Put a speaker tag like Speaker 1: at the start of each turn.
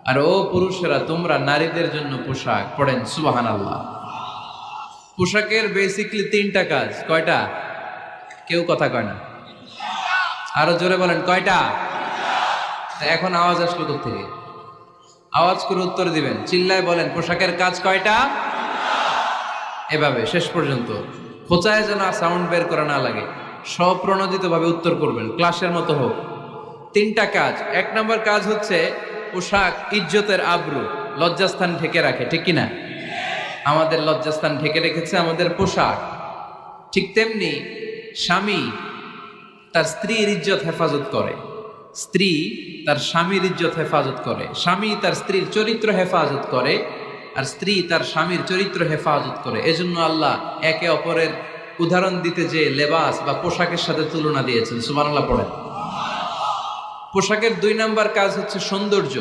Speaker 1: আর ও পুরুষেরা, তোমরা নারীদের জন্য পোশাক পড়েন সুবহানাল্লাহ। পোশাকের বেসিকলি তিনটা কাজ। কয়টা? কেউ কথা কয় না, আরো জোরে বলেন কয়টা? এখন আওয়াজ আসলো থেকে? আওয়াজ করে উত্তর দিবেন, চিল্লায় বলেন পোশাকের কাজ কয়টা। এভাবে শেষ পর্যন্ত খোঁচায় যেন সাউন্ড বের করা না লাগে, স্বপ্রণোদিত ভাবে উত্তর করবেন, ক্লাসের মতো হোক। তিনটা কাজ। এক নম্বর কাজ হচ্ছে পোশাক ইজ্জতের আবরু, লজ্জাস্থান ঢেকে রাখে, ঠিক কিনা? আমাদের লজ্জাস্থান ঢেকে রেখেছে আমাদের পোশাক। ঠিক তেমনি স্বামী তার স্ত্রীর ইজ্জত হেফাজত করে, স্ত্রী তার স্বামীর ইজ্জত হেফাজত করে, স্বামী তার স্ত্রীর চরিত্র হেফাজত করে, আর স্ত্রী তার স্বামীর চরিত্র হেফাজত করে। এজন্য আল্লাহ একে অপরের উদাহরণ দিতে যে লেবাস বা পোশাকের সাথে তুলনা দিয়েছেন। সুবহানাল্লাহ পড়েন। পোশাকের দুই নাম্বার কাজ হচ্ছে সৌন্দর্য।